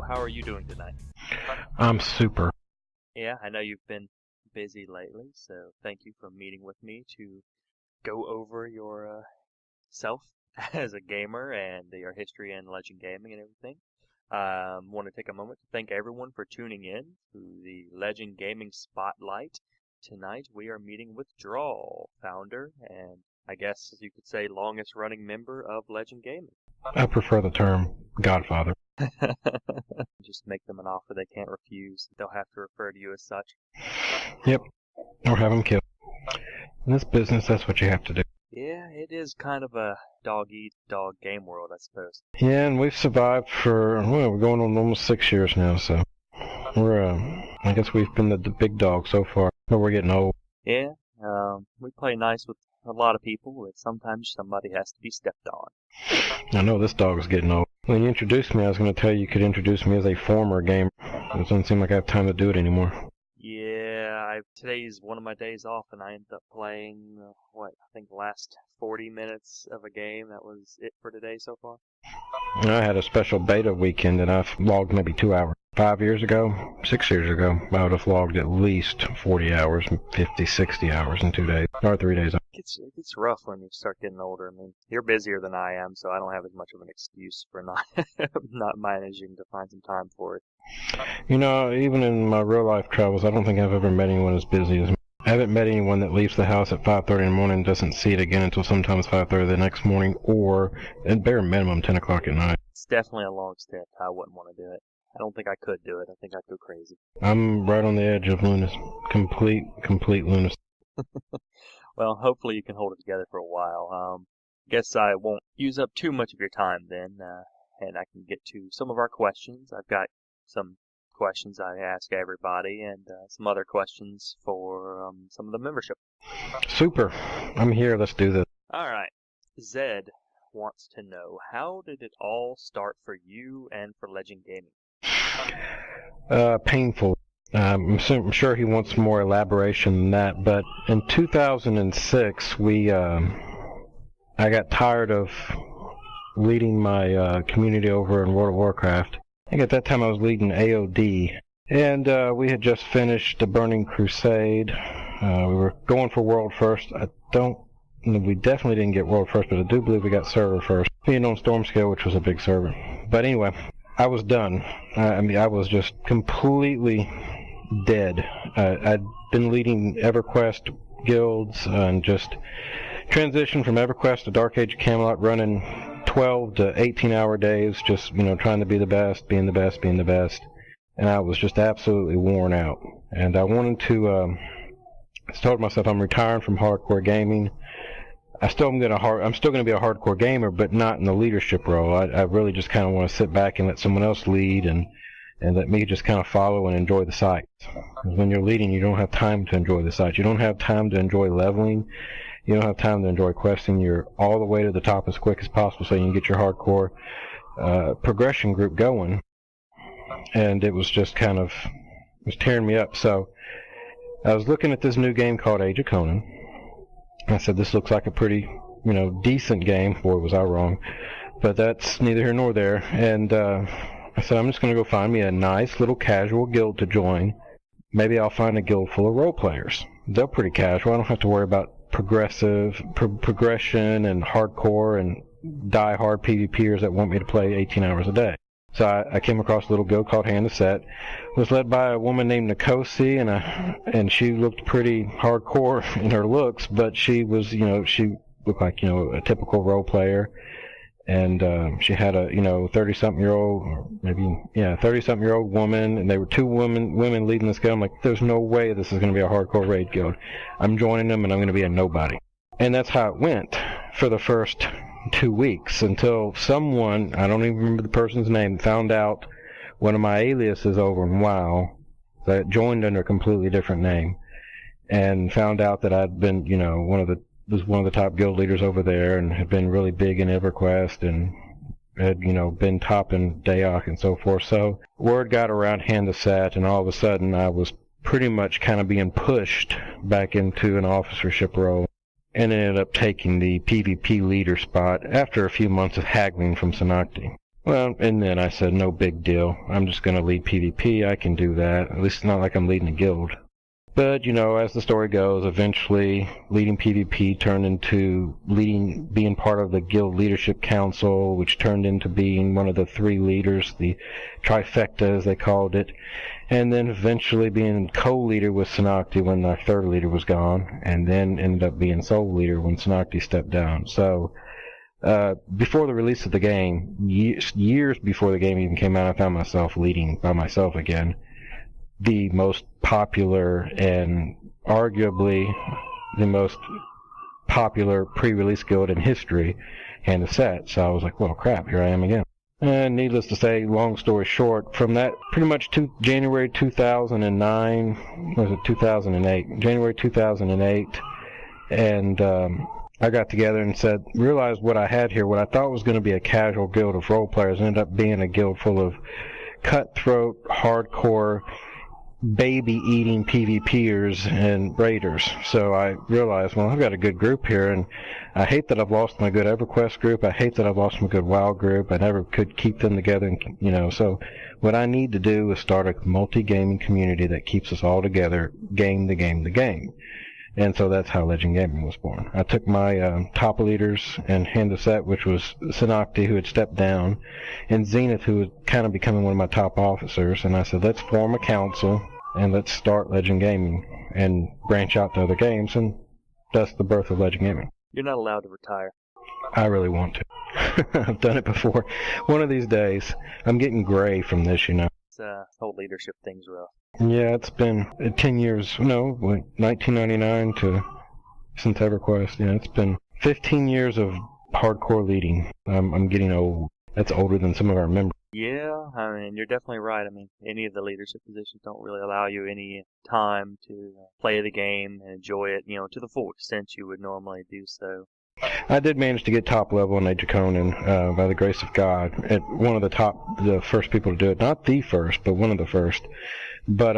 how are you doing tonight? I'm super. Yeah, I know you've been busy lately, so thank you for meeting with me to go over your self as a gamer and your history in Legend Gaming and everything. Want to take a moment to thank everyone for tuning in to the Legend Gaming Spotlight. Tonight we are meeting with Drahl, founder and I guess you could say longest running member of Legend Gaming. I prefer the term Godfather. Just make them an offer they can't refuse. They'll have to refer to you as such. Yep. Or have them killed. In this business, that's what you have to do. Yeah, it is kind of a dog-eat-dog game world, I suppose. Yeah, and we've survived for, well, we're going on almost 6 years now, so we're, I guess we've been the big dog so far, but we're getting old. Yeah, we play nice with a lot of people, but sometimes somebody has to be stepped on. I know this dog is getting old. When you introduced me, I was going to tell you could introduce me as a former gamer. It doesn't seem like I have time to do it anymore. Yeah, today's one of my days off, and I ended up playing, I think the last 40 minutes of a game. That was it for today so far. I had a special beta weekend, and I've logged maybe 2 hours. 6 years ago, I would have logged at least 40 hours, 50, 60 hours in 2 days, or 3 days. It gets rough when you start getting older. I mean, you're busier than I am, so I don't have as much of an excuse for not not managing to find some time for it. You know, even in my real life travels, I don't think I've ever met anyone as busy as me. I haven't met anyone that leaves the house at 5:30 in the morning and doesn't see it again until sometimes 5:30 the next morning, or at bare minimum 10 o'clock at night. It's definitely a long stint. I wouldn't want to do it. I don't think I could do it. I think I'd go crazy. I'm right on the edge of lunacy. Complete lunacy. Well, hopefully you can hold it together for a while. Guess I won't use up too much of your time then, and I can get to some of our questions. I've got some questions I ask everybody, and some other questions for some of the membership. Super. I'm here. Let's do this. All right. Zed wants to know, how did it all start for you and for Legend Gaming? Painful. I'm sure he wants more elaboration than that, but in 2006, I got tired of leading my community over in World of Warcraft. I think at that time I was leading AOD, and we had just finished the Burning Crusade. We were going for World First. We definitely didn't get World First, but I do believe we got Server First, being on Stormscale, which was a big server. But anyway, I was done. I was just completely dead. I'd been leading EverQuest guilds and just transitioned from EverQuest to Dark Age Camelot, running 12 to 18-hour days, just, trying to be the best, being the best. And I was just absolutely worn out. And I wanted to, I told myself I'm retiring from hardcore gaming. I'm still going to be a hardcore gamer, but not in the leadership role. I really just kind of want to sit back and let someone else lead and let me just kind of follow and enjoy the sights. When you're leading, you don't have time to enjoy the sights. You don't have time to enjoy leveling. You don't have time to enjoy questing. You're all the way to the top as quick as possible so you can get your hardcore progression group going. And it was just it was tearing me up. So I was looking at this new game called Age of Conan. I said, this looks like a pretty, decent game. Boy, was I wrong. But that's neither here nor there. And I said, I'm just going to go find me a nice little casual guild to join. Maybe I'll find a guild full of role players. They're pretty casual. I don't have to worry about progression and hardcore and die-hard PvPers that want me to play 18 hours a day. So I came across a little guild called Hand of Set. It was led by a woman named Nikosi, and she looked pretty hardcore in her looks, but she was, she looked like, a typical role player. And she had a 30-something-year-old, or maybe 30-something-year-old woman, and they were two women leading this guild. I'm like, there's no way this is going to be a hardcore raid guild. I'm joining them, and I'm going to be a nobody. And that's how it went for the first 2 weeks, until someone, I don't even remember the person's name, found out one of my aliases over in WoW that joined under a completely different name, and found out that I'd been, was one of the top guild leaders over there and had been really big in EverQuest and had, been top in Dayak and so forth. So word got around Hand of Sat, and all of a sudden I was pretty much kind of being pushed back into an officership role, and ended up taking the PvP leader spot after a few months of haggling from Sanakti. Well, and then I said, no big deal. I'm just going to lead PvP. I can do that. At least it's not like I'm leading a guild. But, as the story goes, eventually leading PvP turned into being part of the guild leadership council, which turned into being one of the 3 leaders, the trifecta as they called it, and then eventually being co-leader with Synocti when our 3rd leader was gone, and then ended up being sole leader when Synocti stepped down. So, before the release of the game, years before the game even came out, I found myself leading by myself again. The most popular and arguably the most popular pre-release guild in history and the set. So I was like, well, crap, here I am again. And needless to say, long story short, from that pretty much January 2009, was it 2008? January 2008, and I got together and realized what I had here, what I thought was going to be a casual guild of role players, ended up being a guild full of cutthroat, hardcore, baby-eating PvPers and raiders. So I realized, well, I've got a good group here, and I hate that I've lost my good EverQuest group. I hate that I've lost my good WoW group. I never could keep them together, and, so what I need to do is start a multi-gaming community that keeps us all together, game the game. And so that's how Legend Gaming was born. I took my top leaders and Handaset, which was Synocti, who had stepped down, and Zenith, who was kind of becoming one of my top officers, and I said, let's form a council, and let's start Legend Gaming, and branch out to other games, and that's the birth of Legend Gaming. You're not allowed to retire. I really want to. I've done it before. One of these days, I'm getting gray from this, Whole leadership thing's rough. Yeah, it's been 10 years, 1999 since EverQuest. Yeah, it's been 15 years of hardcore leading. I'm getting old. That's older than some of our members. Yeah, I mean, you're definitely right. I mean, any of the leadership positions don't really allow you any time to play the game and enjoy it, to the full extent you would normally do so. I did manage to get top level in Acheron by the grace of God. One of the first people to do it. Not the first, but one of the first. But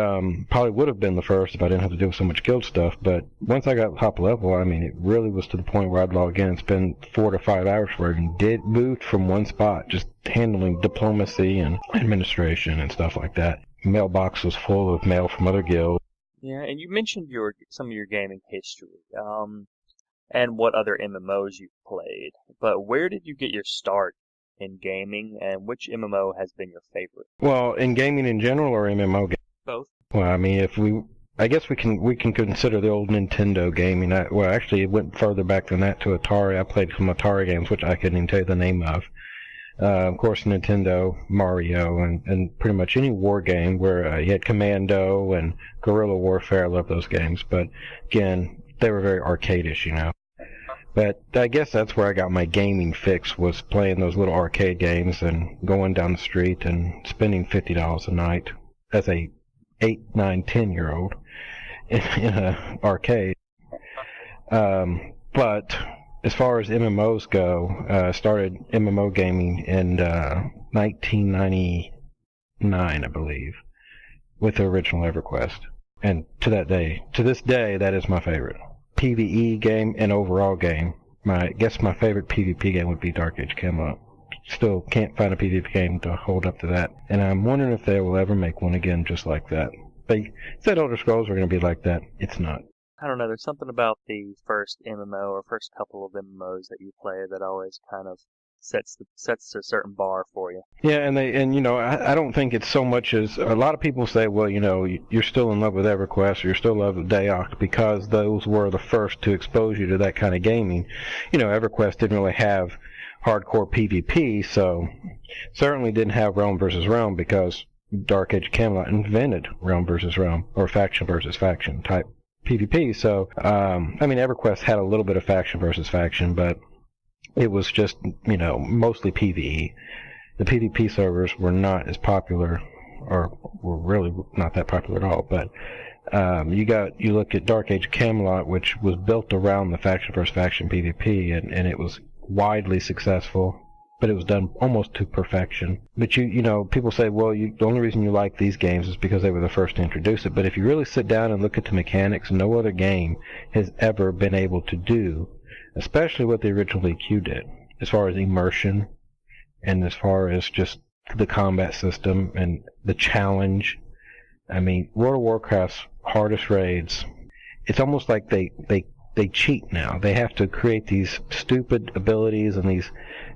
probably would have been the first if I didn't have to do so much guild stuff. But once I got top level, I mean, it really was to the point where I'd log in and spend 4 to 5 hours working. Moved from one spot, just handling diplomacy and administration and stuff like that. Mailbox was full of mail from other guilds. Yeah, and you mentioned some of your gaming history. And what other MMOs you've played. But where did you get your start in gaming, and which MMO has been your favorite? Well, in gaming in general or MMO gaming? Both. Well, I mean, I guess we can consider the old Nintendo gaming. Actually, it went further back than that to Atari. I played some Atari games, which I couldn't even tell you the name of. Of course, Nintendo, Mario, and pretty much any war game where you had Commando and Guerrilla Warfare. I love those games, but again, they were very arcade-ish, But I guess that's where I got my gaming fix, was playing those little arcade games and going down the street and spending $50 a night as a 8, 9, 10-year-old in an arcade. But as far as MMOs go, I started MMO gaming in 1999, I believe, with the original EverQuest. And to this day, that is my favorite PvE game and overall game. I guess my favorite PvP game would be Dark Age Camelot. Still can't find a PvP game to hold up to that. And I'm wondering if they will ever make one again just like that. They said Elder Scrolls were going to be like that. It's not. I don't know, there's something about the first MMO or first couple of MMOs that you play that always kind of sets a certain bar for you. Yeah, I don't think it's so much as a lot of people say, well, you're still in love with EverQuest or you're still in love with Daok because those were the first to expose you to that kind of gaming. EverQuest didn't really have hardcore PvP, so certainly didn't have Realm versus Realm because Dark Age Camelot invented Realm versus Realm or faction versus faction type PvP. So, EverQuest had a little bit of faction versus faction, but it was just, mostly PvE. The PvP servers were not as popular, or were really not that popular at all, but you look at Dark Age Camelot, which was built around the faction versus faction PvP, and it was widely successful, but it was done almost to perfection. But people say, well, the only reason you like these games is because they were the first to introduce it, but if you really sit down and look at the mechanics, no other game has ever been able to do, especially what the original EQ did, as far as immersion And as far as just the combat system and the challenge, I mean, World of Warcraft's hardest raids, it's almost like they cheat now. They have to create these stupid abilities and these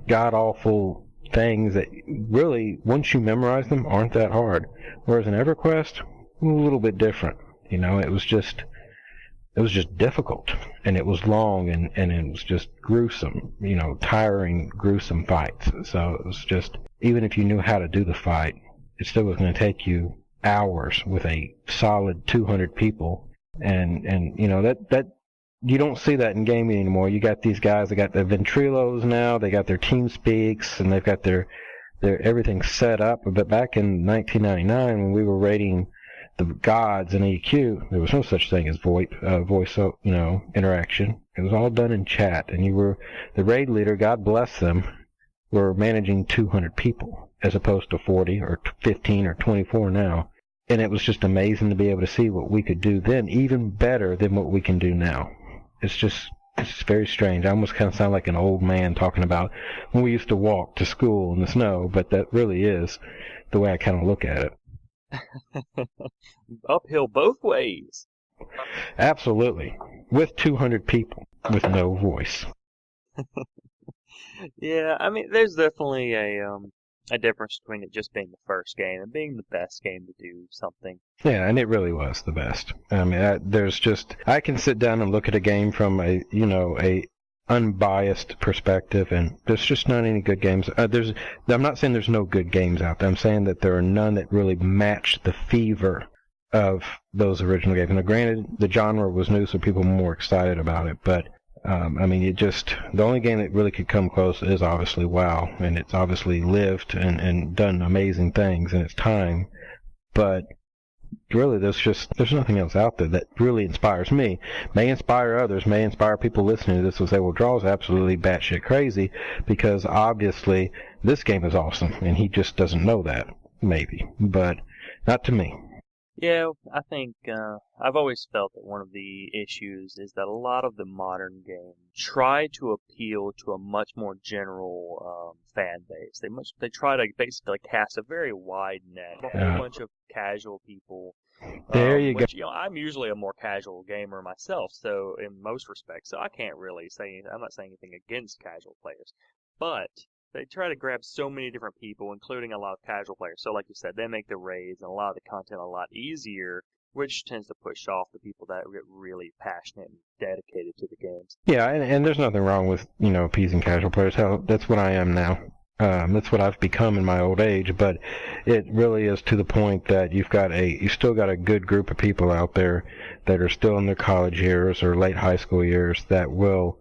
god-awful things that really, once you memorize them, aren't that hard. Whereas in EverQuest, a little bit different. You know, it was just difficult, and it was long, and it was just gruesome, you know, tiring, gruesome fights. So it was just, even if you knew how to do the fight, it still was going to take you hours with a solid 200 people, and you know, that you don't see that in gaming anymore. You got these guys, they got the ventrilos now, they got their team speaks, and they've got their everything set up. But back in 1999, when we were rating the gods in EQ, there was no such thing as voice, you know, interaction. It was all done in chat, and you were the raid leader. God bless them, were managing 200 people as opposed to 40 or 15 or 24 now. And it was just amazing to be able to see what we could do then, even better than what we can do now. It's very strange. I almost kind of sound like an old man talking about when we used to walk to school in the snow, but that really is the way I kind of look at it. Uphill both ways. Absolutely. With 200 people, with no voice. Yeah, I mean, there's definitely a difference between it just being the first game and being the best game to do something. Yeah, and it really was the best. I mean, I can sit down and look at a game from a unbiased perspective, and there's just not any good games. I'm not saying there's no good games out there. I'm saying that there are none that really match the fever of those original games. Now, granted, the genre was new, so people were more excited about it, but I mean, the only game that really could come close is obviously WoW, and it's obviously lived and done amazing things in its time, but really there's nothing else out there that really inspires me. May inspire others, may inspire people listening to this will say, well, Drahl's absolutely batshit crazy, because obviously this game is awesome, and he just doesn't know that, maybe, but not to me. Yeah, I think I've always felt that one of the issues is that a lot of the modern games try to appeal to a much more general fan base. They try to basically cast a very wide net, a whole bunch of casual people. There you which, go. You know, I'm usually a more casual gamer myself, so in most respects, so I can't really say I'm not saying anything against casual players, but they try to grab so many different people, including a lot of casual players. So like you said, they make the raids and a lot of the content a lot easier, which tends to push off the people that get really passionate and dedicated to the games. Yeah, and there's nothing wrong with, you know, appeasing casual players. Hell, that's what I am now. That's what I've become in my old age, but it really is to the point that you still got a good group of people out there that are still in their college years or late high school years that will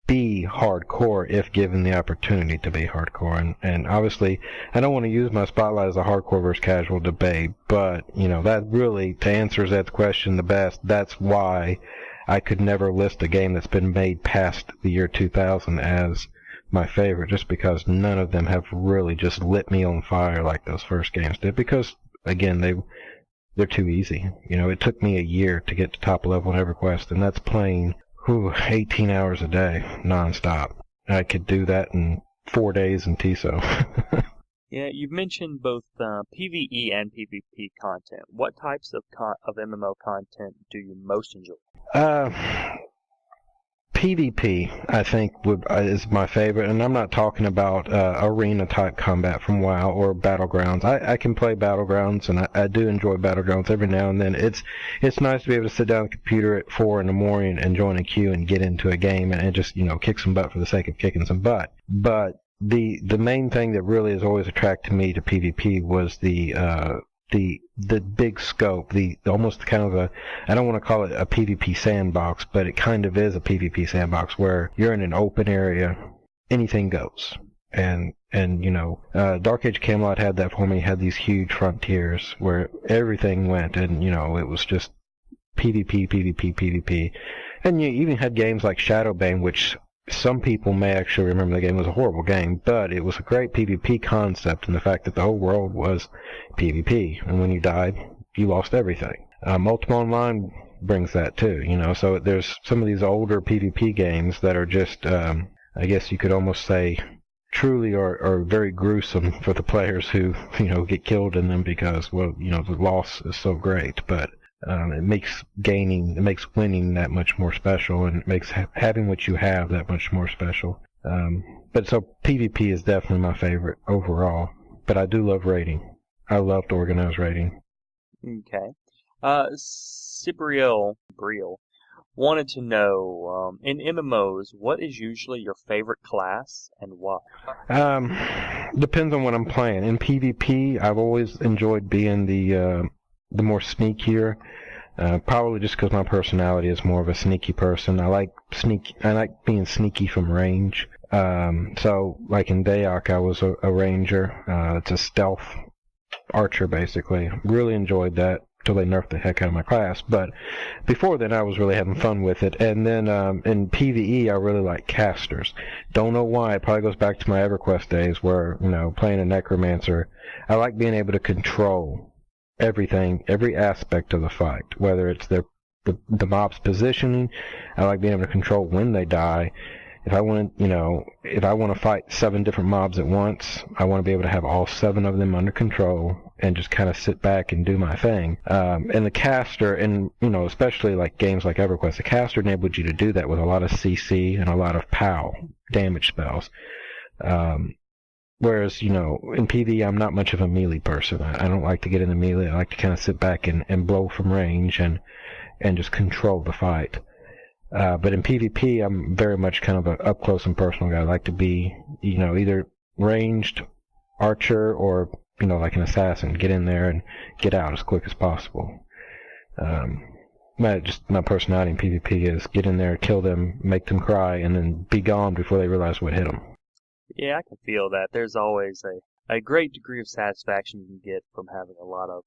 be hardcore if given the opportunity to be hardcore. And obviously, I don't want to use my spotlight as a hardcore versus casual debate, but, you know, that really, to answer that question the best, that's why I could never list a game that's been made past the year 2000 as my favorite, just because none of them have really just lit me on fire like those first games did, because, again, they're too easy. You know, it took me a year to get to top level in EverQuest, and that's playing 18 hours a day, non-stop. I could do that in 4 days in TISO. Yeah, you've mentioned both PvE and PvP content. What types of MMO content do you most enjoy? PvP, I think, is my favorite, and I'm not talking about arena-type combat from WoW or Battlegrounds. I can play Battlegrounds, and I do enjoy Battlegrounds every now and then. It's nice to be able to sit down at the computer at 4 in the morning and join a queue and get into a game and just, you know, kick some butt for the sake of kicking some butt. But the main thing that really has always attracted me to PvP was the big scope, the almost kind of I don't want to call it a PvP sandbox, but it kind of is a PvP sandbox where you're in an open area, anything goes. And you know, Dark Age Camelot had that for me, had these huge frontiers where everything went, and, you know, it was just PvP, PvP, PvP. And you even had games like Shadowbane, which some people may actually remember the game was a horrible game, but it was a great PvP concept, and the fact that the whole world was PvP, and when you died, you lost everything. Multiple Online brings that too, you know, so there's some of these older PvP games that are just, I guess you could almost say, truly are very gruesome for the players who, get killed in them because, the loss is so great. But it makes winning that much more special, and it makes having what you have that much more special. But so PvP is definitely my favorite overall. But I do love raiding. I love organized raiding. Okay. Cibriel wanted to know, in MMOs, what is usually your favorite class and why? Depends on what I'm playing. In PvP, I've always enjoyed being the more sneakier. Probably just because my personality is more of a sneaky person. I like being sneaky from range. So like in Dayak, I was a ranger. It's a stealth archer, basically. Really enjoyed that till they nerfed the heck out of my class. But before then, I was really having fun with it. And then in PvE, I really like casters. Don't know why. It probably goes back to my EverQuest days where, playing a necromancer, I like being able to control everything, every aspect of the fight, whether it's the mob's positioning. I like being able to control when they die. If I want to fight 7 different mobs at once, I want to be able to have all 7 of them under control and just kind of sit back and do my thing. And the caster, and especially like games like EverQuest, the caster enabled you to do that with a lot of CC and a lot of POW damage spells. Whereas, in PvE, I'm not much of a melee person. I don't like to get into melee. I like to kind of sit back and blow from range and just control the fight. But in PvP, I'm very much kind of an up-close and personal guy. I like to be, either ranged archer or, like an assassin. Get in there and get out as quick as possible. My personality in PvP is get in there, kill them, make them cry, and then be gone before they realize what hit them. Yeah, I can feel that. There's always a great degree of satisfaction you can get from having a lot of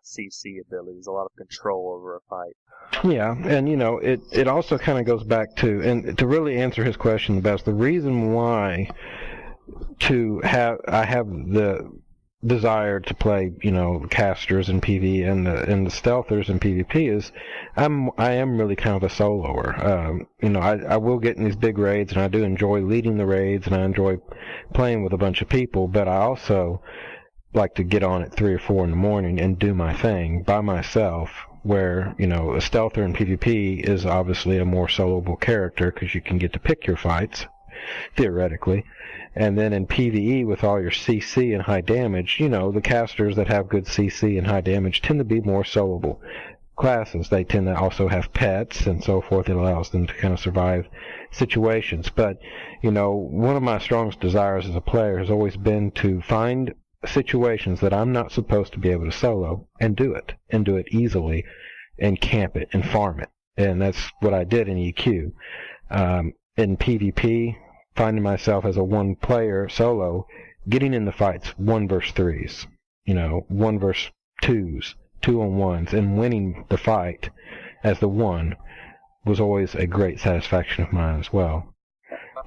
CC abilities, a lot of control over a fight. Yeah, and it also kind of goes back to, and to really answer his question the best, the reason why I have the desire to play, casters in PvE and the stealthers in PvP is I am really kind of a soloer. I will get in these big raids, and I do enjoy leading the raids, and I enjoy playing with a bunch of people, but I also like to get on at 3 or 4 in the morning and do my thing by myself, where, a stealther in PvP is obviously a more soloable character because you can get to pick your fights, theoretically. And then in PvE, with all your CC and high damage, the casters that have good CC and high damage tend to be more soloable classes. They tend to also have pets and so forth. It allows them to kind of survive situations. But, one of my strongest desires as a player has always been to find situations that I'm not supposed to be able to solo and do it easily, and camp it and farm it. And that's what I did in EQ. In PvP, finding myself as a one-player solo, getting in the fights 1 versus 3s, 1 versus 2s, 2-on-1s, and winning the fight as the one was always a great satisfaction of mine as well.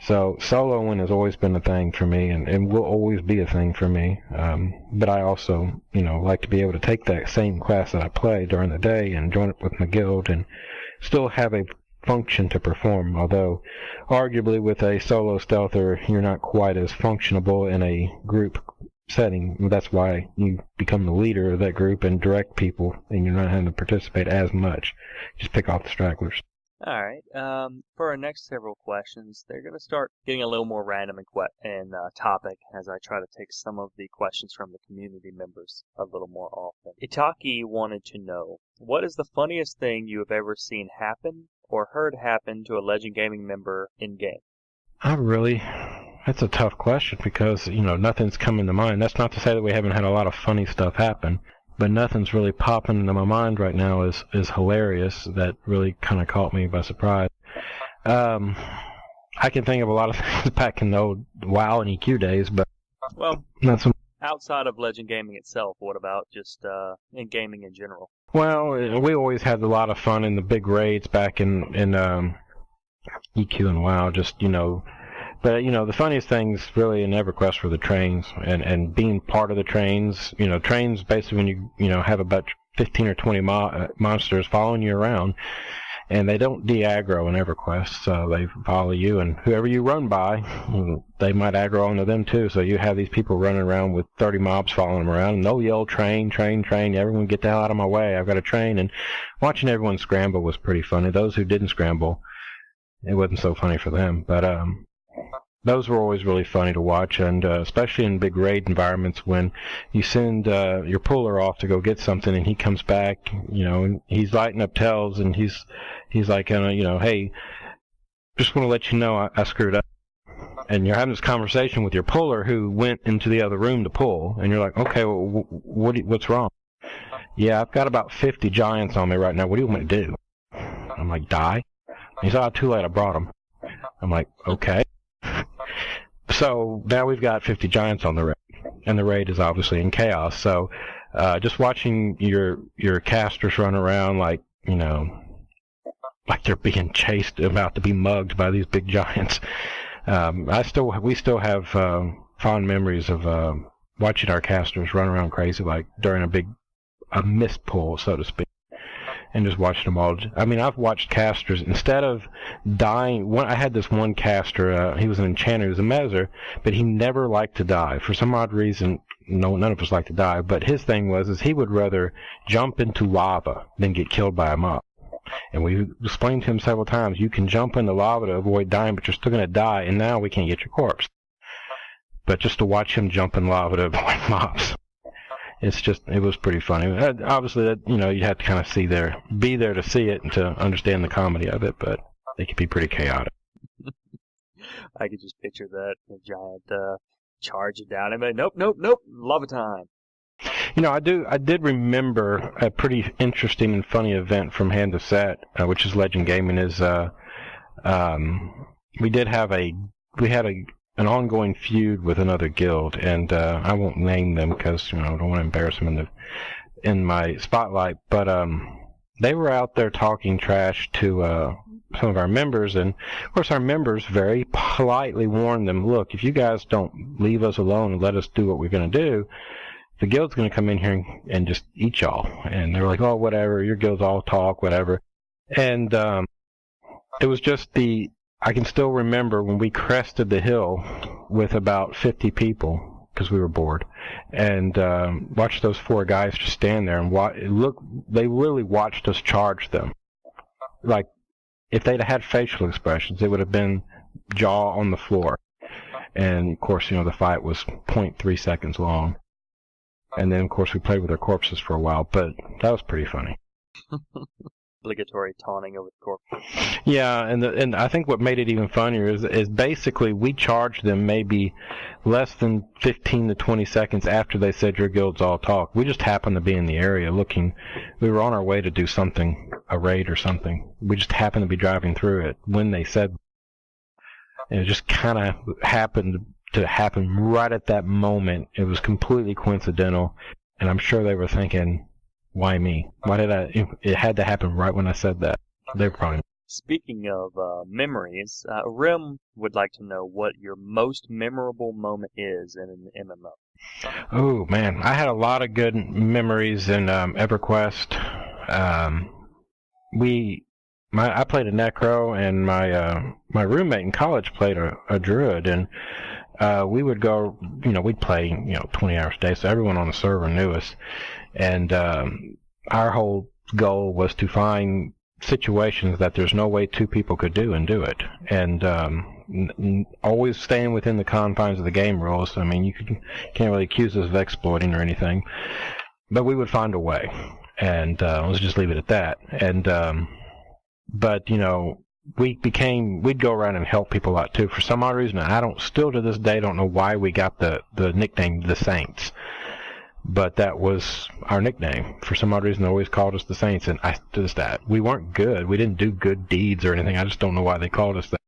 So soloing has always been a thing for me, and will always be a thing for me. But I also, like to be able to take that same class that I play during the day and join it with my guild and still have a function to perform, although arguably with a solo stealther you're not quite as functionable in a group setting. That's why you become the leader of that group and direct people, and you're not having to participate as much. Just pick off the stragglers. Alright, for our next several questions, they're going to start getting a little more random and topic as I try to take some of the questions from the community members a little more often. Itaki wanted to know, what is the funniest thing you have ever seen happen or heard happen to a Legend Gaming member in-game? That's a tough question because, nothing's coming to mind. That's not to say that we haven't had a lot of funny stuff happen, but nothing's really popping into my mind right now is hilarious. That really kind of caught me by surprise. I can think of a lot of things back in the old WoW and EQ days, but not so. Outside of Legend Gaming itself, what about just in gaming in general? Well, we always had a lot of fun in the big raids back in EQ and WoW, But, the funniest things really in EverQuest were the trains and being part of the trains. Trains basically when you have about 15 or 20 monsters following you around, And they don't de-aggro in EverQuest, so they follow you, and whoever you run by, they might aggro onto them too. So you have these people running around with 30 mobs following them around, and they'll yell, train, train, train, everyone get the hell out of my way, I've got to train. And watching everyone scramble was pretty funny. Those who didn't scramble, it wasn't so funny for them, but those were always really funny to watch, and especially in big raid environments when you send your puller off to go get something, and he comes back, and he's lighting up tells, and he's like, hey, just want to let you know I screwed up. And you're having this conversation with your puller who went into the other room to pull, and you're like, okay, well, what's wrong? Yeah, I've got about 50 giants on me right now. What do you want me to do? I'm like, die? He's like, oh, too late, I brought them. I'm like, okay. So now we've got 50 giants on the raid, and the raid is obviously in chaos. So just watching your casters run around like they're being chased, about to be mugged by these big giants. We still have fond memories of watching our casters run around crazy, like during a mist pull, so to speak. And just watching them all. I mean, I've watched casters, instead of dying, I had this one caster, he was an enchanter, he was a Mezzer, but he never liked to die. For some odd reason, none of us like to die, but his thing is he would rather jump into lava than get killed by a mob. And we explained to him several times, you can jump into lava to avoid dying, but you're still going to die, and now we can't get your corpse. But just to watch him jump in lava to avoid mobs. It was pretty funny. Obviously, you have to kind of be there to see it and to understand the comedy of it, but it can be pretty chaotic. I could just picture that, the giant charging down. I mean, nope, lava time. I did remember a pretty interesting and funny event from Hand of Set, which is Legend Gaming, is we had an ongoing feud with another guild, and I won't name them because I don't want to embarrass them in my spotlight. But they were out there talking trash to some of our members, and of course our members very politely warned them, look, if you guys don't leave us alone and let us do what we're going to do, the guild's going to come in here and just eat y'all. And they were like, oh, whatever, your guild's all talk, whatever. And it was just I can still remember when we crested the hill with about 50 people, because we were bored, and watched those 4 guys just stand there and they really watched us charge them. Like, if they'd had facial expressions, it would have been jaw on the floor. And, of course, the fight was 0.3 seconds long. And then, of course, we played with their corpses for a while, but that was pretty funny. Obligatory taunting over the corpse. Yeah, and I think what made it even funnier is basically we charged them maybe less than 15 to 20 seconds after they said your guild's all talk. We just happened to be in the area looking. We were on our way to do something, a raid or something. We just happened to be driving through it when they said, and it just kind of happened to happen right at that moment. It was completely coincidental, and I'm sure they were thinking, why me? Why did it had to happen right when I said that. They're probably. Speaking of memories, Rim would like to know what your most memorable moment is in an MMO. Oh man, I had a lot of good memories in EverQuest. I played a Necro, and my roommate in college played a Druid, and we would go, we'd play, 20 hours a day, so everyone on the server knew us. And our whole goal was to find situations that there's no way 2 people could do and do it. And always staying within the confines of the game rules. I mean, you can't really accuse us of exploiting or anything. But we would find a way. And let's just leave it at that. And but, we'd go around and help people out too. For some odd reason, still to this day don't know why we got the nickname The Saints. But that was our nickname. For some odd reason, they always called us the Saints, and we weren't good. We didn't do good deeds or anything. I just don't know why they called us that.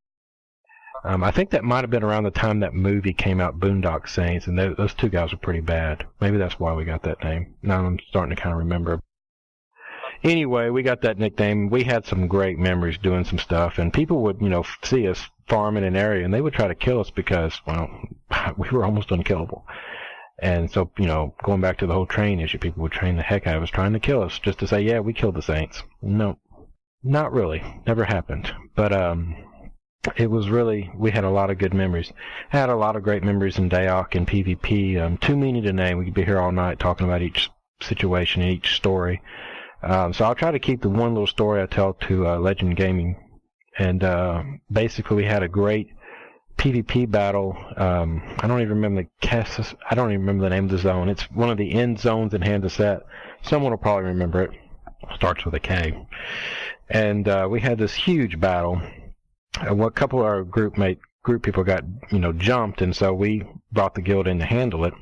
I think that might have been around the time that movie came out, Boondock Saints, and those 2 guys were pretty bad. Maybe that's why we got that name. Now I'm starting to kind of remember. Anyway, we got that nickname. We had some great memories doing some stuff, and people would, see us farming an area, and they would try to kill us because, we were almost unkillable. And so, going back to the whole train issue, people would train the heck out of us trying to kill us just to say, yeah, we killed the Saints. No, Not really. Never happened. But it was really, we had a lot of good memories. Had a lot of great memories in Daok and PvP. Too many to name. We could be here all night talking about each situation and each story. So I'll try to keep the one little story I tell to Legend Gaming. And basically we had a great PvP battle. I don't even remember I don't even remember the name of the zone. It's one of the end zones in Hand of Set. Someone will probably remember it. Starts with a K. And we had this huge battle. A couple of our group people got jumped, and so we brought the guild in to handle it.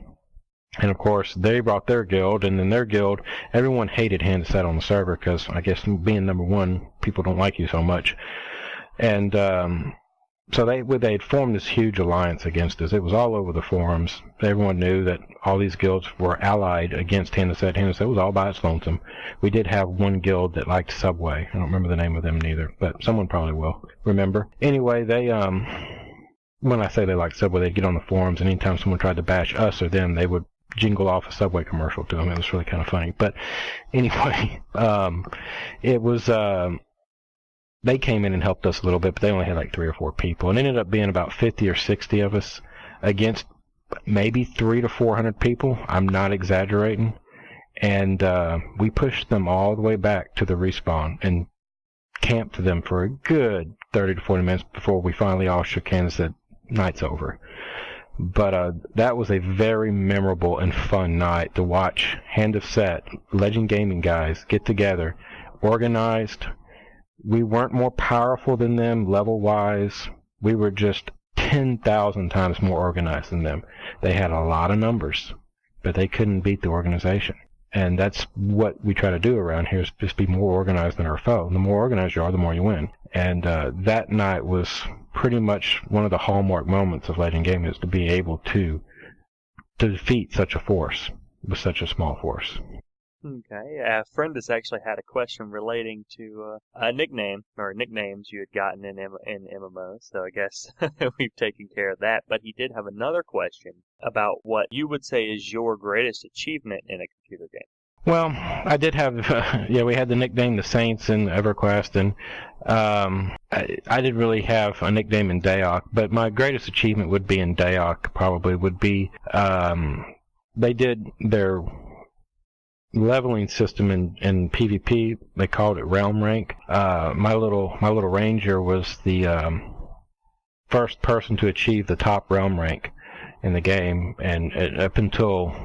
And of course they brought their guild, and then their guild, everyone hated Hand of Set on the server because I guess being number one, people don't like you so much. And so they had formed this huge alliance against us. It was all over the forums. Everyone knew that all these guilds were allied against Hand of Set. Hand of Set was all by its lonesome. We did have one guild that liked Subway. I don't remember the name of them neither, but someone probably will remember. Anyway, they when I say they liked Subway, they'd get on the forums, and anytime someone tried to bash us or them, they would jingle off a Subway commercial to them. It was really kind of funny. But anyway, it was. They came in and helped us a little bit, but they only had like 3 or 4 people. And it ended up being about 50 or 60 of us against maybe 300 to 400 people. I'm not exaggerating. And we pushed them all the way back to the respawn and camped them for a good 30 to 40 minutes before we finally all shook hands and said, night's over. But that was a very memorable and fun night to watch Hand of Set, Legend Gaming guys get together, organized. We weren't more powerful than them level-wise. We were just 10,000 times more organized than them. They had a lot of numbers, but they couldn't beat the organization. And that's what we try to do around here, is just be more organized than our foe. The more organized you are, the more you win. And that night was pretty much one of the hallmark moments of Legend Gaming, is to be able to defeat such a force with such a small force. Okay, a friend has actually had a question relating to a nickname, or nicknames you had gotten in MMO, so I guess we've taken care of that. But he did have another question about what you would say is your greatest achievement in a computer game. Well, I did have, we had the nickname the Saints in EverQuest, and I didn't really have a nickname in Daok, but my greatest achievement would be in Daok, probably, would be, they did their leveling system in PvP. They called it realm rank. My little ranger was the first person to achieve the top realm rank in the game, and up until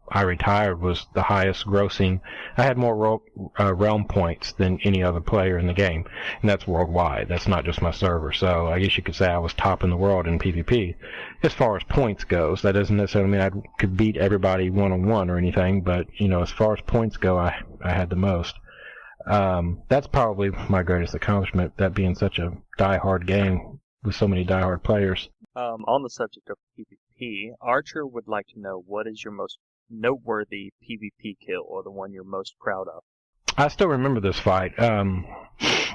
I retired, was the highest grossing. I had more realm points than any other player in the game, and that's worldwide. That's not just my server. So I guess you could say I was top in the world in PvP. As far as points goes, that doesn't necessarily mean I could beat everybody one-on-one or anything, but as far as points go, I had the most. That's probably my greatest accomplishment, that being such a die-hard game with so many die-hard players. On the subject of PvP, Archer would like to know, what is your most noteworthy PvP kill, or the one you're most proud of? I still remember this fight.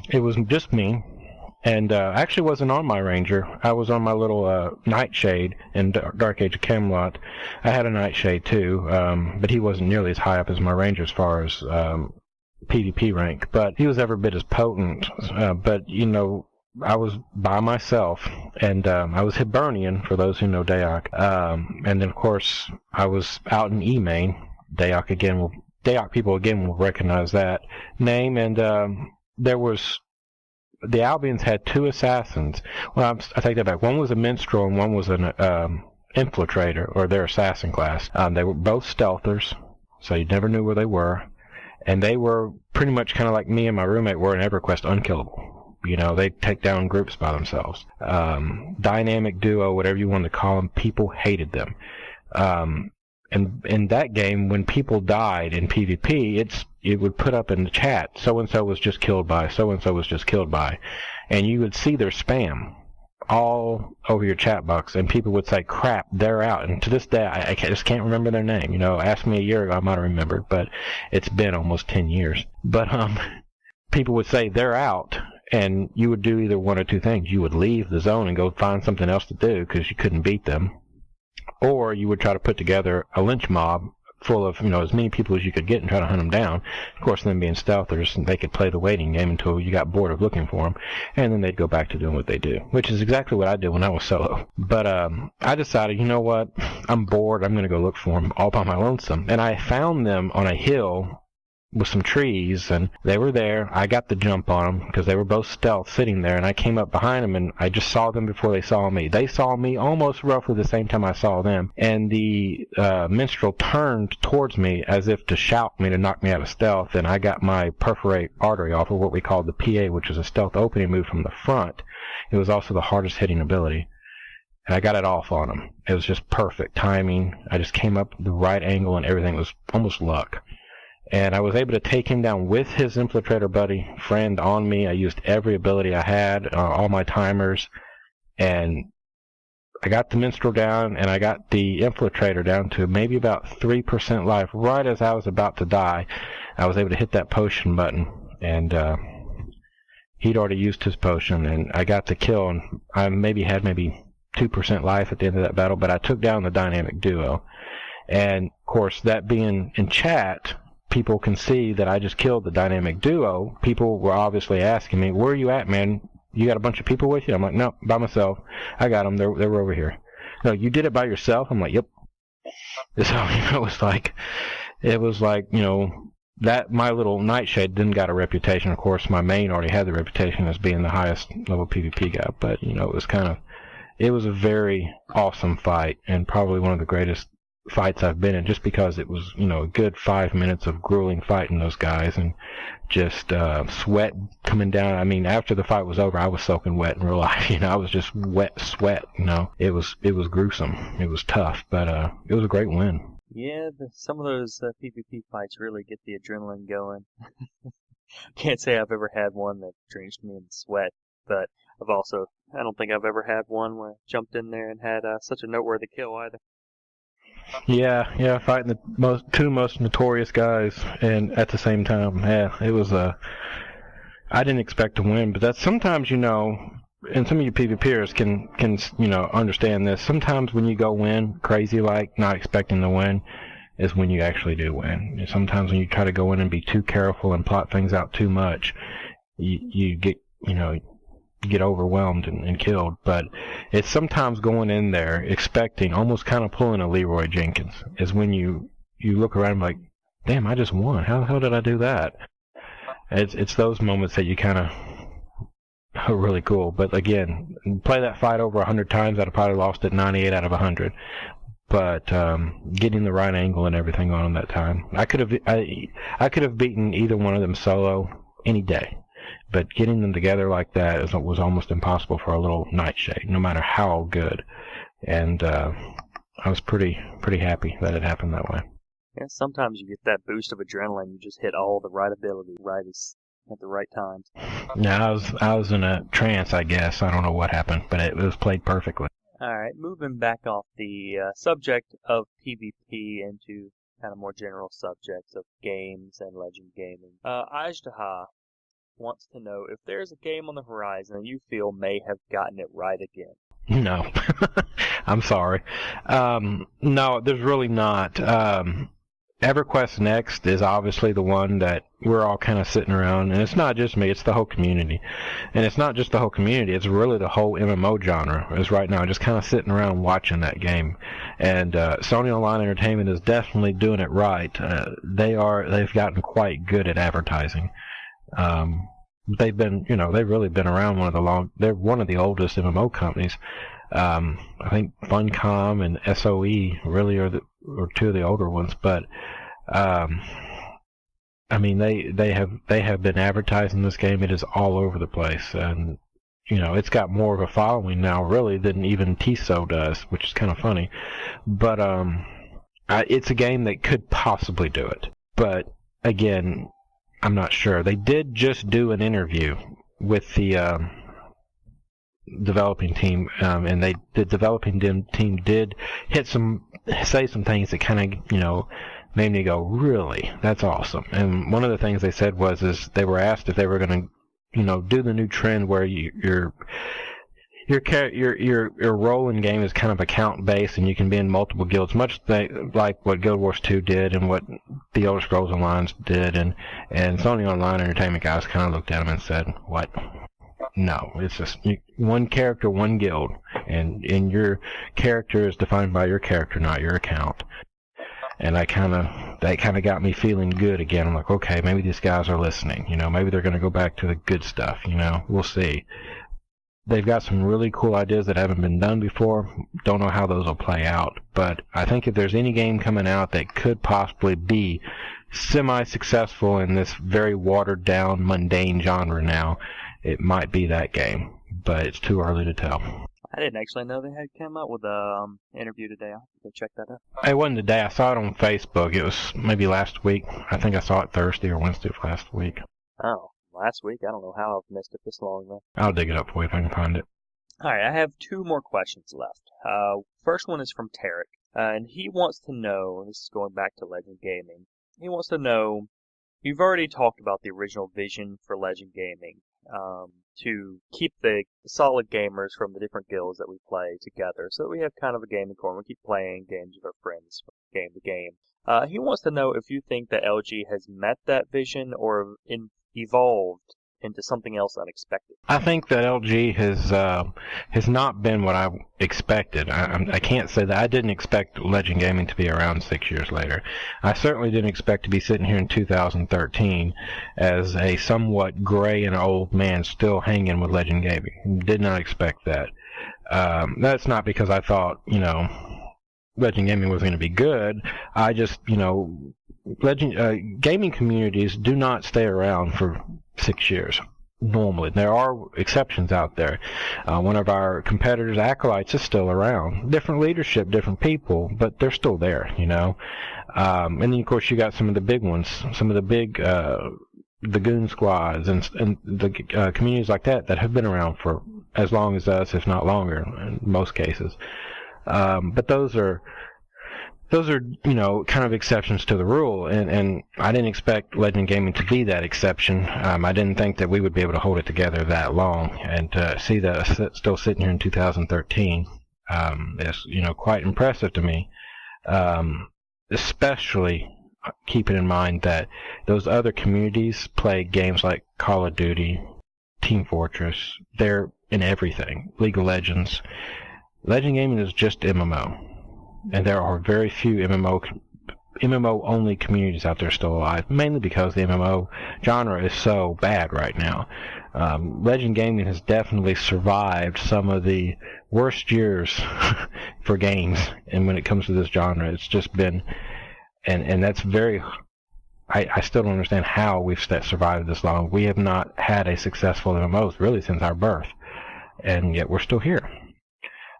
It was just me, and I actually wasn't on my ranger. I was on my little nightshade in Dark Age of Camelot. I had a nightshade too, but he wasn't nearly as high up as my ranger as far as PvP rank, but he was every bit as potent. But I was by myself, and I was Hibernian, for those who know Daok. And then, of course, I was out in E-Main. Daok people again will recognize that name. And there was, the Albions had 2 assassins. Well, I take that back. One was a minstrel, and one was an infiltrator, or their assassin class. They were both stealthers, so you never knew where they were. And they were pretty much kind of like me and my roommate were in EverQuest, unkillable. They'd take down groups by themselves. Dynamic duo, whatever you want to call them, people hated them. And in that game, when people died in PvP, it would put up in the chat, so-and-so was just killed by, so-and-so was just killed by. And you would see their spam all over your chat box, and people would say, crap, they're out. And to this day, I just can't remember their name. Ask me a year ago, I might have remembered, but it's been almost 10 years. But people would say, they're out. And you would do either one or two things. You would leave the zone and go find something else to do because you couldn't beat them. Or you would try to put together a lynch mob full of, as many people as you could get and try to hunt them down. Of course, them being stealthers, they could play the waiting game until you got bored of looking for them, and then they'd go back to doing what they do, which is exactly what I did when I was solo. But I decided, you know what, I'm bored, I'm going to go look for them all by my lonesome. And I found them on a hill with some trees, and they were there. I got the jump on them because they were both stealth sitting there, and I came up behind them, and I just saw them before they saw me. They saw me almost roughly the same time I saw them, and the minstrel turned towards me as if to shout me to knock me out of stealth, and I got my perforate artery off of what we called the PA, which is a stealth opening move from the front. It was also the hardest hitting ability, and I got it off on him. It was just perfect timing. I just came up the right angle, and everything was almost luck. And I was able to take him down with his infiltrator buddy friend on me. I used every ability I had, all my timers, and I got the minstrel down, and I got the infiltrator down to maybe about 3% life. Right as I was about to die, I was able to hit that potion button, and he'd already used his potion, and I got the kill, and I had 2% life at the end of that battle, but I took down the dynamic duo. And, of course, that being in chat, people can see that I just killed the dynamic duo. People were obviously asking me, where are you at, man? You got a bunch of people with you? I'm like, no, by myself. I got them. They were over here. No, you did it by yourself? I'm like, yep. So, it was like, that my little Nightshade didn't got a reputation. Of course, my main already had the reputation as being the highest level PvP guy, but, it was a very awesome fight, and probably one of the greatest fights I've been in, just because it was, a good 5 minutes of grueling fighting those guys, and just sweat coming down. I mean, after the fight was over, I was soaking wet in real life. I was just wet sweat. It was gruesome. It was tough, but it was a great win. Yeah, some of those PvP fights really get the adrenaline going. Can't say I've ever had one that drenched me in sweat, but I don't think I've ever had one where I jumped in there and had such a noteworthy kill either. Yeah, fighting the two most notorious guys, and at the same time, it was I didn't expect to win, but that's sometimes, and some of you PvPers can understand this. Sometimes when you go in crazy, like not expecting to win, is when you actually do win. And sometimes when you try to go in and be too careful and plot things out too much, you get get overwhelmed and killed. But it's sometimes going in there expecting, almost kind of pulling a Leroy Jenkins, is when you look around and like, damn, I just won. How the hell did I do that? It's those moments that you kind of are really cool. But again, play that fight over 100 times, I'd have probably lost it 98 out of 100. But getting the right angle and everything on that time, I could have beaten either one of them solo any day. But getting them together like that was almost impossible for a little Nightshade, no matter how good. And I was pretty happy that it happened that way. Yeah, sometimes you get that boost of adrenaline. You just hit all the right ability, at the right times. Yeah, I was in a trance, I guess. I don't know what happened, but it was played perfectly. All right, moving back off the subject of PvP into kind of more general subjects of games and legend gaming. Ajdaha wants to know if there's a game on the horizon that you feel may have gotten it right again. No. I'm sorry. No, there's really not. EverQuest Next is obviously the one that we're all kind of sitting around, and it's not just me, it's the whole community. And it's not just the whole community, it's really the whole MMO genre is right now just kind of sitting around watching that game. And Sony Online Entertainment is definitely doing it right. They've gotten quite good at advertising. They've really been around they're one of the oldest MMO companies. I think Funcom and SOE really are two of the older ones, but I mean they have been advertising this game. It is all over the place, and it's got more of a following now really than even TSO does, which is kind of funny. But it's a game that could possibly do it, but again, I'm not sure. They did just do an interview with the developing team, and the developing team did say some things that kind of, made me go, really? That's awesome. And one of the things they said is they were asked if they were going to, do the new trend where your role in game is kind of account based, and you can be in multiple guilds, much like what Guild Wars 2 did and what the Elder Scrolls Online did, and Sony Online Entertainment guys kind of looked at them and said, "What? No, it's just one character, one guild, and your character is defined by your character, not your account." And that kind of got me feeling good again. I'm like, okay, maybe these guys are listening. Maybe they're going to go back to the good stuff. We'll see. They've got some really cool ideas that haven't been done before. Don't know how those will play out. But I think if there's any game coming out that could possibly be semi-successful in this very watered-down, mundane genre now, it might be that game. But it's too early to tell. I didn't actually know they had come out with a interview today. I'll have to check that out. It wasn't today. I saw it on Facebook. It was maybe last week. I think I saw it Thursday or Wednesday of last week. Oh, last week? I don't know how I've missed it this long, though. I'll dig it up for you if I can find it. All right, I have two more questions left. First one is from Tarek, and he wants to know, this is going back to Legend Gaming, he wants to know, you've already talked about the original vision for Legend Gaming, to keep the solid gamers from the different guilds that we play together, so that we have kind of a gaming core, we keep playing games with our friends from game to game. He wants to know if you think that LG has met that vision or evolved into something else unexpected. I think that LG has not been what I expected. I can't say that. I didn't expect Legend Gaming to be around 6 years later. I certainly didn't expect to be sitting here in 2013 as a somewhat gray and old man still hanging with Legend Gaming. Did not expect that. That's not because I thought, Legend Gaming was going to be good. I just, gaming communities do not stay around for 6 years normally. There are exceptions out there. One of our competitors, Acolytes, is still around. Different leadership, different people, but they're still there, and then of course you got some of the big ones, some of the big the Goon Squads and the communities like that have been around for as long as us, if not longer in most cases. But those are kind of exceptions to the rule, and I didn't expect Legend Gaming to be that exception. I didn't think that we would be able to hold it together that long, and to see that still sitting here in 2013 is quite impressive to me, especially keeping in mind that those other communities play games like Call of Duty, Team Fortress. They're in everything. League of Legends. Legend Gaming is just MMO. And there are very few MMO-only communities out there still alive, mainly because the MMO genre is so bad right now. Legend Gaming has definitely survived some of the worst years for games, and when it comes to this genre, it's just been, and that's very, I still don't understand how we've survived this long. We have not had a successful MMO really since our birth, and yet we're still here.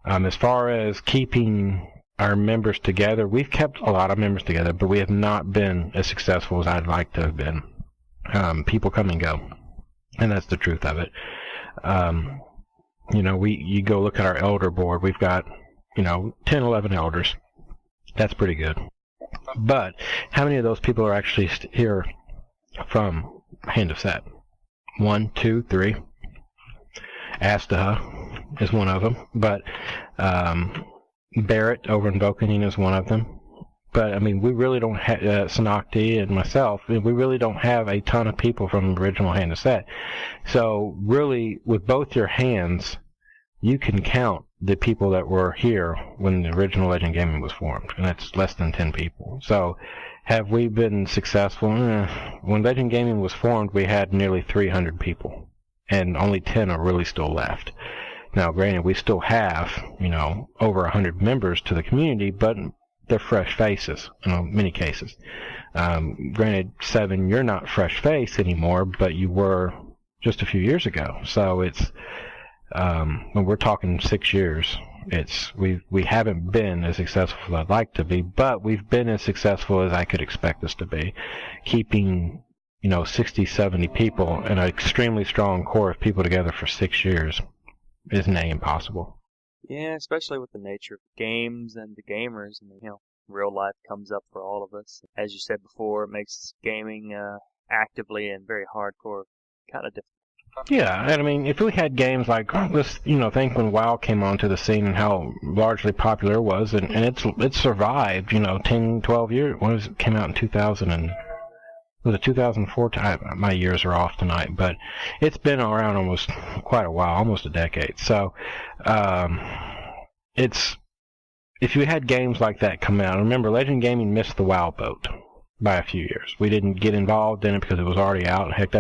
As far as keeping our members together, we've kept a lot of members together, but we have not been as successful as I'd like to have been. People come and go, and that's the truth of it. You go look at our elder board, we've got 10, 11 elders. That's pretty good. But how many of those people are actually here from Hand of Set? 1, 2, 3. Astaha is one of them, but Barrett over in Vokundein is one of them. But, I mean, we really don't have, Sanakti and myself, we really don't have a ton of people from the original Hand of Set. So, really, with both your hands, you can count the people that were here when the original Legend Gaming was formed, and that's less than 10 people. So, have we been successful? When Legend Gaming was formed, we had nearly 300 people, and only 10 are really still left. Now, granted, we still have, over 100 members to the community, but they're fresh faces in many cases. Granted, 7, you're not fresh face anymore, but you were just a few years ago. So it's, when we're talking 6 years, we haven't been as successful as I'd like to be, but we've been as successful as I could expect us to be, keeping 60, 70 people and an extremely strong core of people together for 6 years. Is near impossible. Yeah, especially with the nature of games and the gamers, and real life comes up for all of us. As you said before, it makes gaming actively and very hardcore kind of difficult. Yeah, and I mean, if we had games like let's think when WoW came onto the scene and how largely popular it was, and it's survived 10, 12 years. When it came out in 2000 and was it 2004? My years are off tonight, but it's been around almost quite a while, almost a decade. So it's if you had games like that come out. Remember, Legend Gaming missed the WoW boat by a few years. We didn't get involved in it because it was already out. Heck,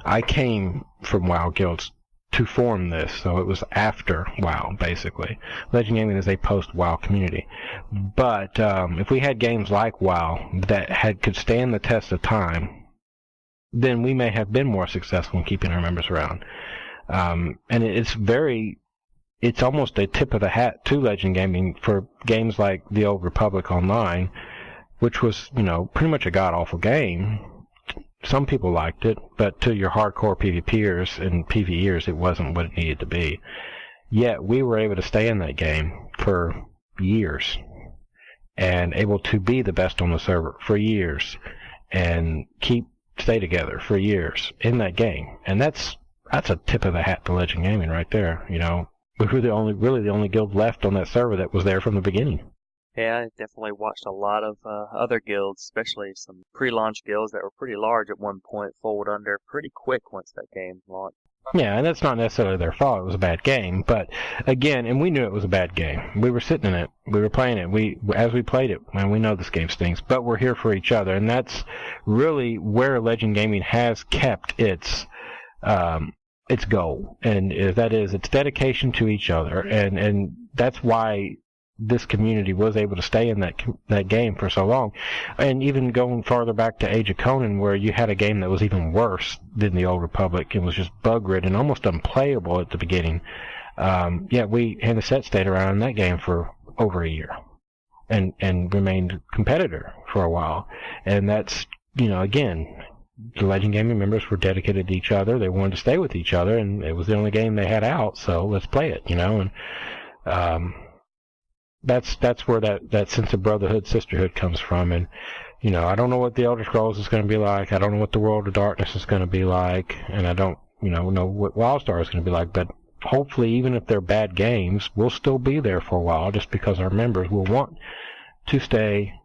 I came from WoW guilds to form this, so it was after WoW, basically. Legend Gaming is a post-WoW community. But if we had games like WoW that could stand the test of time, then we may have been more successful in keeping our members around. And it's almost a tip of the hat to Legend Gaming for games like the Old Republic Online, which was, pretty much a god-awful game. Some people liked it, but to your hardcore PvPers and PvEers, it wasn't what it needed to be. Yet, we were able to stay in that game for years, and able to be the best on the server for years, and stay together for years in that game. And that's a tip of the hat to Legend Gaming right there, We were really the only guild left on that server that was there from the beginning. Yeah, I definitely watched a lot of other guilds, especially some pre-launch guilds that were pretty large at one point, fold under pretty quick once that game launched. Yeah, and that's not necessarily their fault. It was a bad game, but again, and we knew it was a bad game. We were sitting in it. We were playing it. As we played it, man, we know this game stinks, but we're here for each other, and that's really where Legend Gaming has kept its goal, and that is its dedication to each other, and that's why this community was able to stay in that game for so long. And even going farther back to Age of Conan, where you had a game that was even worse than the Old Republic, it was just bug-ridden, almost unplayable at the beginning. We had a set stayed around in that game for over a year, and remained competitor for a while. And that's, again, the Legend Gaming members were dedicated to each other. They wanted to stay with each other, and it was the only game they had out, so let's play it, and that's where that sense of brotherhood, sisterhood comes from. And I don't know what the Elder Scrolls is going to be like. I don't know what the World of Darkness is going to be like, and I don't know what WildStar is going to be like. But hopefully, even if they're bad games, we'll still be there for a while, just because our members will want to stay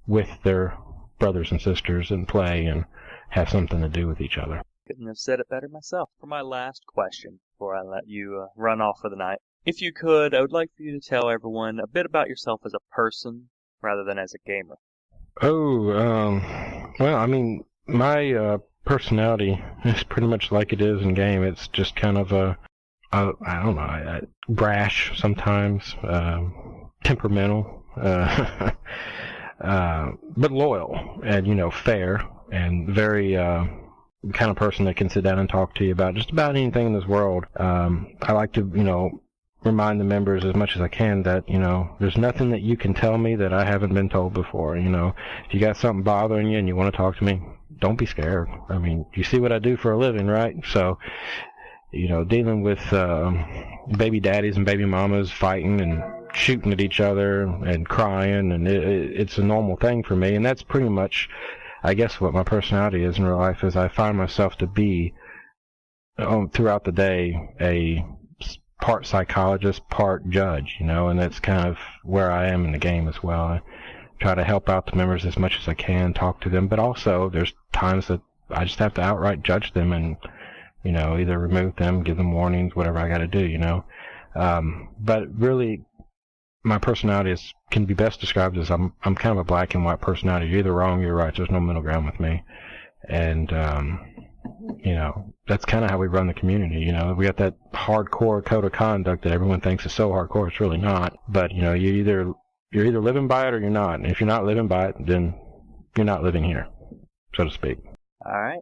with their brothers and sisters and play and have something to do with each other. Couldn't have said it better myself. For my last question, before I let you run off for the night, if you could, I would like for you to tell everyone a bit about yourself as a person rather than as a gamer. Well, I mean, my personality is pretty much like it is in game. It's just kind of I don't know, brash sometimes, temperamental, but loyal and, fair, and very kind of person that can sit down and talk to you about just about anything in this world. I like to, remind the members as much as I can that, there's nothing that you can tell me that I haven't been told before. If you got something bothering you and you want to talk to me, don't be scared. I mean, you see what I do for a living, right? So, dealing with baby daddies and baby mamas fighting and shooting at each other and crying, and it's a normal thing for me. And that's pretty much, I guess, what my personality is in real life. Is I find myself to be, throughout the day, a part psychologist, part judge, and that's kind of where I am in the game as well. I try to help out the members as much as I can, talk to them, but also there's times that I just have to outright judge them and, either remove them, give them warnings, whatever I got to do, But really, my personality can be best described as I'm kind of a black and white personality. You're either wrong, you're right. There's no middle ground with me. And, that's kind of how we run the community. We got that hardcore code of conduct that everyone thinks is so hardcore. It's really not. But, you're either living by it or you're not. And if you're not living by it, then you're not living here, so to speak. All right.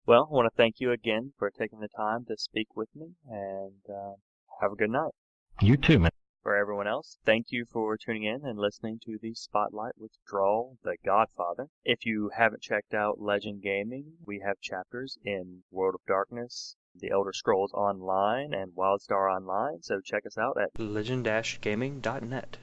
Well, I want to thank you again for taking the time to speak with me, and have a good night. You too, man. For everyone else, thank you for tuning in and listening to the Spotlight with Drahl, the Godfather. If you haven't checked out Legend Gaming, we have chapters in World of Darkness, The Elder Scrolls Online, and WildStar Online, so check us out at legend-gaming.net.